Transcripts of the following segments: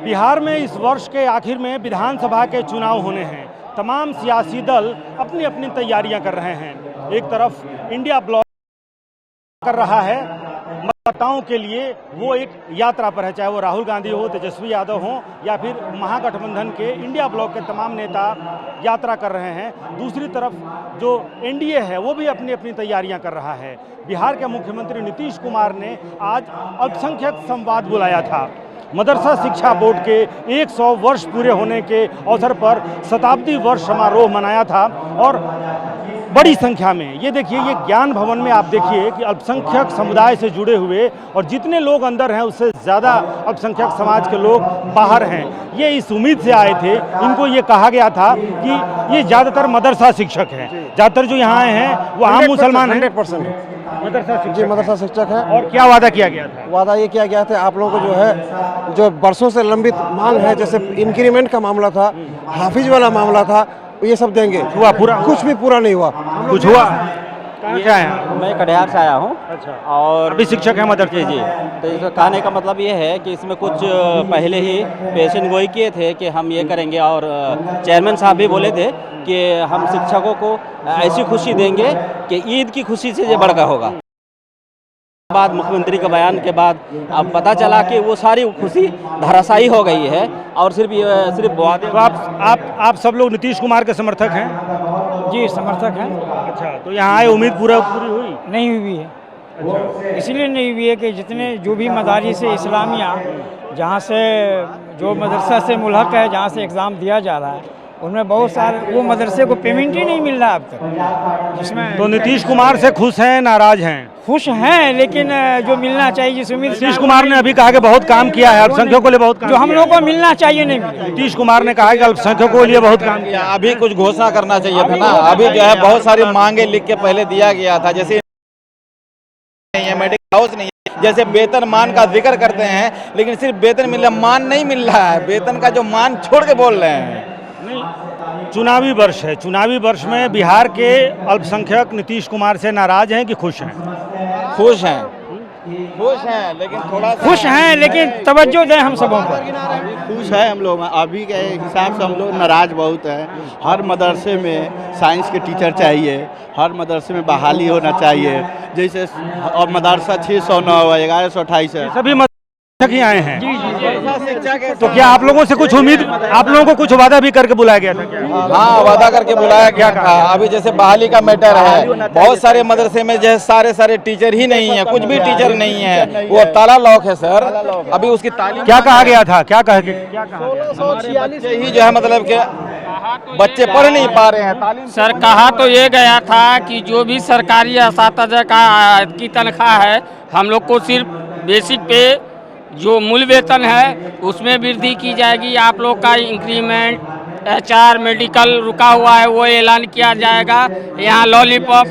बिहार में इस वर्ष के आखिर में विधानसभा के चुनाव होने हैं। तमाम सियासी दल अपनी अपनी तैयारियां कर रहे हैं। एक तरफ इंडिया ब्लॉक कर रहा है मतदाताओं के लिए, वो एक यात्रा पर है, चाहे वो राहुल गांधी हो, तेजस्वी यादव हो या फिर महागठबंधन के इंडिया ब्लॉक के तमाम नेता यात्रा कर रहे हैं। दूसरी तरफ जो एनडीए है वो भी अपनी अपनी तैयारियां कर रहा है। बिहार के मुख्यमंत्री नीतीश कुमार ने आज अल्पसंख्यक संवाद बुलाया था। मदरसा शिक्षा बोर्ड के 100 वर्ष पूरे होने के अवसर पर शताब्दी वर्ष समारोह मनाया था और बड़ी संख्या में ये देखिए, ये ज्ञान भवन में आप देखिए कि अल्पसंख्यक समुदाय से जुड़े हुए और जितने लोग अंदर हैं उससे ज़्यादा अल्पसंख्यक समाज के लोग बाहर हैं। ये इस उम्मीद से आए थे, इनको ये कहा गया था कि ये ज़्यादातर मदरसा शिक्षक हैं, ज़्यादातर जो यहाँ आए हैं वो आम मुसलमान हैं। 100% मदरसा शिक्षक है। और क्या वादा किया गया था? वादा ये किया गया था, आप लोगों को जो है जो बरसों से लंबित मांग है, जैसे इंक्रीमेंट का मामला था, हाफिज वाला मामला था, ये सब देंगे। हुआ पूरा? कुछ भी पूरा नहीं हुआ। कुछ हुआ? कहाँ से आए हैं? मैं कटिहार से आया हूँ। अच्छा। और अभी शिक्षक हैं मदरसे? जी। तो इसका कहने का मतलब ये है कि इसमें कुछ पहले ही पेशन गोई किए थे कि हम ये करेंगे, और चेयरमैन साहब भी बोले थे कि हम शिक्षकों को ऐसी खुशी देंगे कि ईद की खुशी से ये बढ़कर होगा। बाद मुख्यमंत्री का बयान के बाद अब पता चला कि वो सारी खुशी धराशायी हो गई है और सिर्फ वादे। तो आप सब लोग नीतीश कुमार के समर्थक हैं? जी, समर्थक हैं। अच्छा, तो यहाँ आए उम्मीद पूरी हुई? नहीं हुई है। अच्छा। इसलिए नहीं हुई है कि जितने जो भी मदारिस इस्लामिया जहाँ से जो मदरसा से मुल्हक है, जहाँ से एग्ज़ाम दिया जा रहा है, उनमें बहुत सारे वो मदरसे को पेमेंट ही नहीं मिल रहा अब तक, जिसमें तो नीतीश कुमार से खुश हैं, नाराज हैं? खुश हैं, लेकिन जो मिलना चाहिए जिस उम्मीद। नीतीश कुमार ने अभी कहा कि बहुत काम किया है, अल्पसंख्यकों के लिए बहुत काम जो हम लोग को मिलना चाहिए नहीं मिला। नीतीश कुमार ने कहा कि अल्पसंख्यकों के लिए बहुत काम किया। अभी कुछ घोषणा करना चाहिए था ना। अभी जो है बहुत सारी मांगे लिख के पहले दिया गया था, जैसे नहीं है, मेडिकल हाउस नहीं है, जैसे वेतन मान का जिक्र करते हैं, लेकिन सिर्फ वेतन मिल रहा, मान नहीं मिल रहा है। वेतन का जो मान छोड़ के बोल रहे हैं। चुनावी वर्ष है, चुनावी वर्ष में बिहार के अल्पसंख्यक नीतीश कुमार से नाराज हैं कि खुश हैं? खुश हैं, खुश हैं, लेकिन थोड़ा खुश हैं, लेकिन तवज्जो दें हम सबों को। खुश है हम लोग। अभी के हिसाब से हम लोग नाराज बहुत है। हर मदरसे में साइंस के टीचर चाहिए, हर मदरसे में बहाली होना चाहिए, जैसे और मदरसा 609 है, 1128 है। सभी मदरसा ही आए हैं। तो क्या आप लोगों से कुछ उम्मीद, आप लोगों को कुछ वादा भी करके बुलाया गया था क्या? हाँ, वादा करके बुलाया गया था। अभी जैसे बहाली का मैटर है, बहुत सारे मदरसे में जैसे सारे टीचर ही नहीं है, कुछ भी टीचर नहीं है, वो ताला लॉक है सर। अभी उसकी तालीम क्या कहा गया था? क्या कहा? 1646 ही जो है मतलब के बच्चे पढ़ नहीं पा रहे हैं। तालीम सर कहा तो ये गया था कि जो भी सरकारी असातिज़ा की तनख्वाह है, हम लोग को सिर्फ बेसिक पे जो मूल वेतन है उसमें वृद्धि की जाएगी। आप लोग का इंक्रीमेंट, HR, मेडिकल रुका हुआ है, वो ऐलान किया जाएगा। यहाँ लॉलीपॉप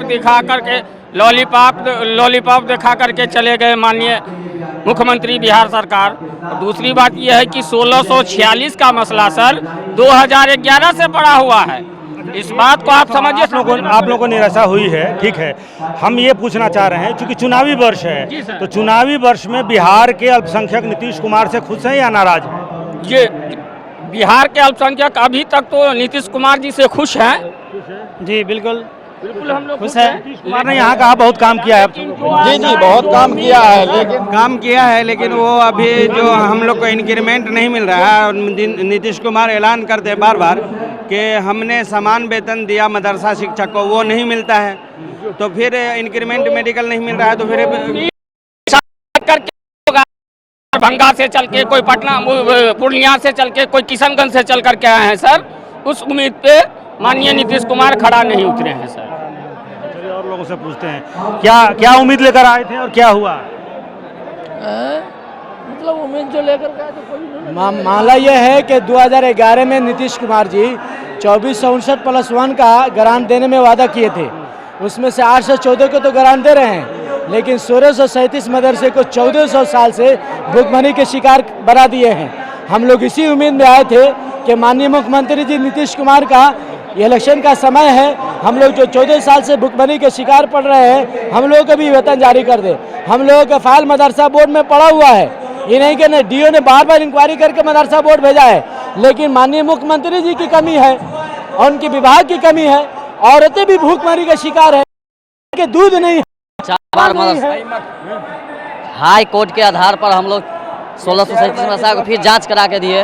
दिखा करके चले गए माननीय मुख्यमंत्री बिहार सरकार। दूसरी बात यह है कि 1646 का मसला सर 2011 से पड़ा हुआ है। इस बात को आप समझिए। आप लोगों को निराशा हुई है, ठीक है। हम ये पूछना चाह रहे हैं, चूंकि चुनावी वर्ष है, तो चुनावी वर्ष में बिहार के अल्पसंख्यक नीतीश कुमार से खुश हैं या नाराज हैं? ये बिहार के अल्पसंख्यक अभी तक तो नीतीश कुमार जी से खुश हैं। जी बिल्कुल हम लोग खुश है। नीतीश कुमार ने यहाँ कहा बहुत काम किया है। जी बहुत काम किया है, लेकिन वो अभी जो हम लोग को इंक्रीमेंट नहीं मिल रहा है। और नीतीश कुमार ऐलान करते हैं बार बार कि हमने समान वेतन दिया मदरसा शिक्षक को, वो नहीं मिलता है। तो फिर इंक्रीमेंट मेडिकल नहीं मिल रहा है, तो फिर दरभंगा से चल के, कोई पटना पूर्णिया से चल के, कोई किशनगंज से चल करके आए हैं सर। उस उम्मीद पे माननीय नीतीश कुमार खड़ा नहीं उतरे हैं सर। चलिए और लोगों से पूछते हैं, क्या उम्मीद लेकर आए थे और क्या हुआ? मतलब उम्मीद जो लेकर गए तो कोई नहीं। मामला यह है कि 2011 में नीतीश कुमार जी 2459+1 का ग्रांट देने में वादा किए थे। उसमें से 814 को तो ग्रांट दे रहे हैं, लेकिन 1637 मदरसे को 1400 साल से भुखमरी के शिकार बना दिए हैं। हम लोग इसी उम्मीद में आए थे कि माननीय मुख्यमंत्री जी नीतीश कुमार का इलेक्शन का समय है, हम लोग जो 14 साल से भुखमरी के शिकार पड़ रहे हैं, हम लोगों को भी वेतन जारी कर दे। हम लोगों का फाइल मदरसा बोर्ड में पड़ा हुआ है, ये नहीं कि डीओ ने बार बार इंक्वायरी करके मदरसा बोर्ड भेजा है, लेकिन माननीय मुख्यमंत्री जी की कमी है और उनके विभाग की कमी है। औरतें भी भूखमरी का शिकार है कि दूध नहीं हाई कोर्ट के आधार पर हम लोग 1637 मदरसा को फिर जांच करा के दिए,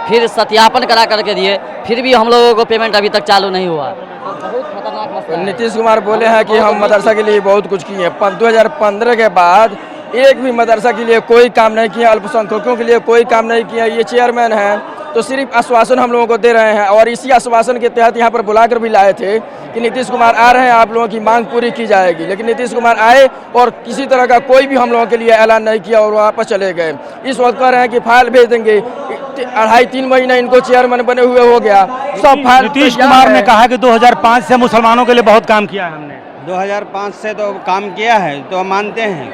फिर सत्यापन करा करके दिए, फिर भी हम लोगों को पेमेंट अभी तक चालू नहीं हुआ। बहुत खतरनाक मसला है। नीतीश कुमार बोले हैं कि हम मदरसा के लिए बहुत कुछ किए। 2015 के बाद एक भी मदरसा के लिए कोई काम नहीं किया, अल्पसंख्यकों के लिए कोई काम नहीं किया। ये चेयरमैन हैं तो सिर्फ आश्वासन हम लोगों को दे रहे हैं, और इसी आश्वासन के तहत यहाँ पर बुलाकर भी लाए थे कि नीतीश कुमार आ रहे हैं, आप लोगों की मांग पूरी की जाएगी। लेकिन नीतीश कुमार आए और किसी तरह का कोई भी हम लोगों के लिए ऐलान नहीं किया और वापस चले गए। इस वक्त कह रहे हैं कि फाइल भेज देंगे। 2.5-3 महीना इनको चेयरमैन बने हुए हो गया, सब फाइल। नीतीश कुमार ने कहा कि 2005 से मुसलमानों के लिए बहुत काम किया है हमने। 2005 से तो काम किया है तो मानते हैं,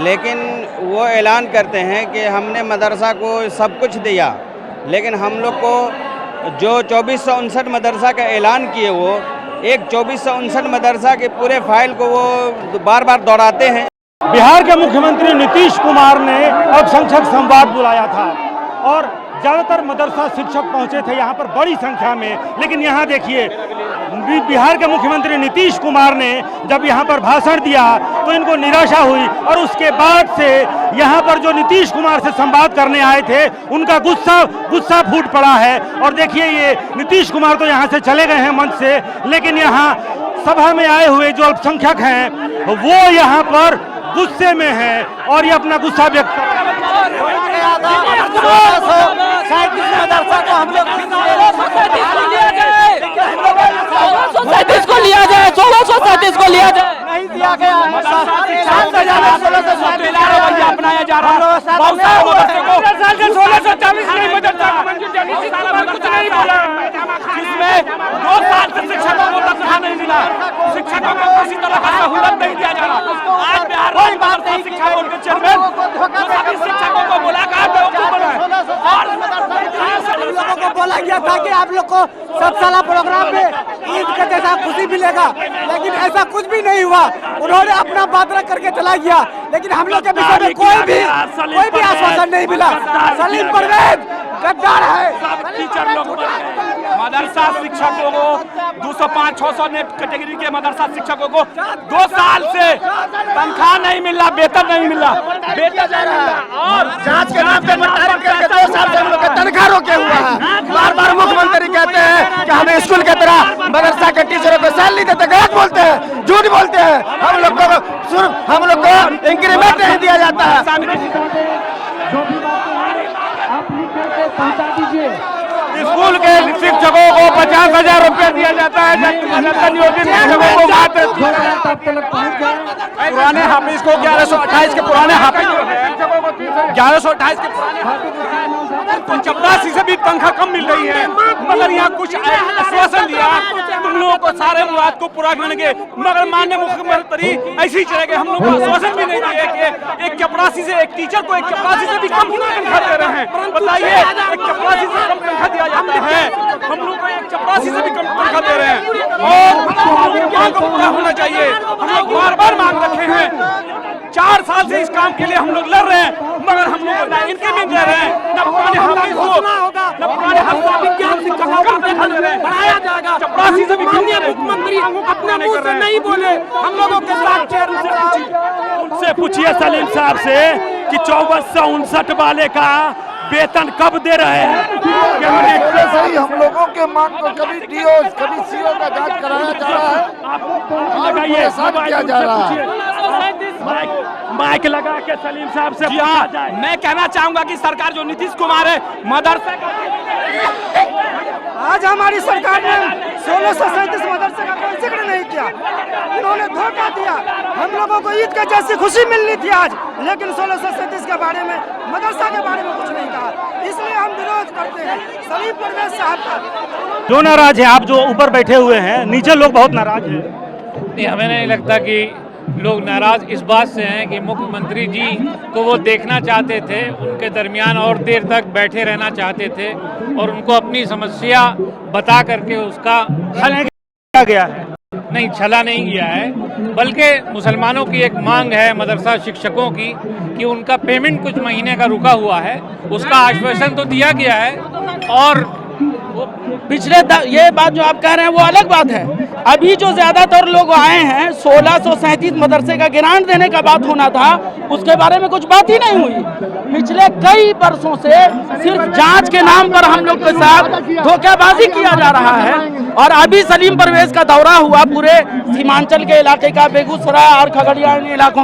लेकिन वो ऐलान करते हैं कि हमने मदरसा को सब कुछ दिया, लेकिन हम लोग को जो 2459 मदरसा का ऐलान किए वो एक 2459 मदरसा के पूरे फाइल को वो बार बार दोहराते हैं। बिहार के मुख्यमंत्री नीतीश कुमार ने अल्पसंख्यक संवाद बुलाया था और ज़्यादातर मदरसा शिक्षक पहुंचे थे यहाँ पर बड़ी संख्या में। लेकिन यहाँ देखिए, बिहार के मुख्यमंत्री नीतीश कुमार ने जब यहाँ पर भाषण दिया तो इनको निराशा हुई, और उसके बाद से यहाँ पर जो नीतीश कुमार से संवाद करने आए थे उनका गुस्सा फूट पड़ा है। और देखिए, ये नीतीश कुमार तो यहाँ से चले गए हैं मंच से, लेकिन यहाँ सभा में आए हुए जो अल्पसंख्यक हैं वो यहाँ पर गुस्से में हैं और ये अपना गुस्सा व्यक्त कर रहे हैं। को लिया जाए 1637 को लिया जाए, नहीं दिया गया। अपनाया जा रहा है। जिसमें 2 साल से शिक्षकों को तनख्वाह नहीं मिला, शिक्षकों को किसी तरह का सहूलत नहीं दिया जा रहा। आज बिहार में मदरसा शिक्षा बोर्ड के चेयरमैन सभी शिक्षकों को बुलाकर लोगों को बोला गया था कि आप लोग को सब साला प्रोग्राम में ईद का जैसा खुशी मिलेगा, लेकिन ऐसा कुछ भी नहीं हुआ। उन्होंने अपना बात रख करके चला गया, लेकिन हम लोग के विषय में कोई भी आश्वासन नहीं मिला। सलीम परवेज गद्दार है। टीचर लोग मदरसा शिक्षकों को 205-600 कैटेगरी के मदरसा शिक्षकों को 2 साल से तनख्वाह नहीं मिल रहा, वेतन नहीं मिल रहा, वेतन नहीं मिल रहा, और जांच के नाम पे 2 साल से हम लोग का तनख्वाह रोके हुआ है। बार बार मुख्यमंत्री कहते हैं कि हमें स्कूल की तरह मदरसा के टीचरों को सैलरी देते, गलत बोलते हैं, झूठ बोलते हैं। हम लोग को इंक्रीमेंट नहीं दिया जाता है। स्कूल के शिक्षकों को 50,000 रुपया दिया जाता है, पुराने हाफिज को 1128 के पुराने हाफिज 1128 के पुराने चपरासी से भी तनख्वाह कम मिल रही है। मगर यहाँ कुछ आश्वासन दिया तुम लोगों को सारे मुराद को पूरा करेंगे, मगर माननीय मुख्यमंत्री ऐसे ही चले गए। हम लोग को आश्वासन भी नहीं दिए कि एक चपरासी से, एक टीचर को एक चपरासी से भी कम तनख्वाह दे रहे हैं। बताइए, एक चपरासी से कम तनख्वाह दिया जाता है, हम लोग को एक चपरासी से भी कम तनख्वाह दे रहे हैं, और मांग पूरा होना चाहिए। हम लोग बार बार मांग रखे हैं, 4 साल से इस काम के लिए हम लोग लड़ रहे हैं, मगर हम लोग ना इंक्रीमेंट दे रहे हैं, न पुराने हाफिज को, न पुराने विज्ञान शिक्षकों को बढ़ाया जाएगा। चपरासी से भी माननीय मुख्यमंत्री अपने मुंह से नहीं बोले, हम लोगों के साथ उनसे पूछिए सलीम साहब से कि 2459 वाले का वेतन कब दे रहे हैं। सही, हम लोगों के मांग को कभी डीओ कभी सीओ का जांच कराया जा रहा है, लगाइए सब किया जा रहा है। माइक लगा के सलीम साहब से पूछा जाए। मैं कहना चाहूंगा कि सरकार जो नीतीश कुमार है, मदरसा आज हमारी सरकार ने 1637 मदरसे का कोई जिक्र नहीं किया, इन्होंने धोखा दिया। हम लोगों को ईद का जैसी खुशी मिलनी थी आज, लेकिन 1637 के बारे में, मदरसा के बारे में कुछ नहीं कहा। इसलिए हम विरोध करते हैं सलीम परवेज साहब का। जो नाराज है, आप जो ऊपर बैठे हुए हैं, नीचे लोग बहुत नाराज हैं। नहीं, हमें नहीं लगता कि लोग नाराज इस बात से हैं कि मुख्यमंत्री जी को वो देखना चाहते थे, उनके दरमियान और देर तक बैठे रहना चाहते थे, और उनको अपनी समस्या बता करके उसका हल किया गया है। नहीं छला नहीं किया है, बल्कि मुसलमानों की एक मांग है मदरसा शिक्षकों की कि उनका पेमेंट कुछ महीने का रुका हुआ है, उसका आश्वासन तो दिया गया है। और पिछले ये बात जो आप कह रहे हैं वो अलग बात है। अभी जो ज्यादातर लोग आए हैं 1637 मदरसे का ग्रांट देने का बात होना था, उसके बारे में कुछ बात ही नहीं हुई। पिछले कई वर्षों से सिर्फ जांच के नाम पर हम लोग के साथ धोखेबाजी किया जा रहा है। और अभी सलीम परवेज का दौरा हुआ पूरे सीमांचल के इलाके का, बेगूसराय और खगड़िया इलाकों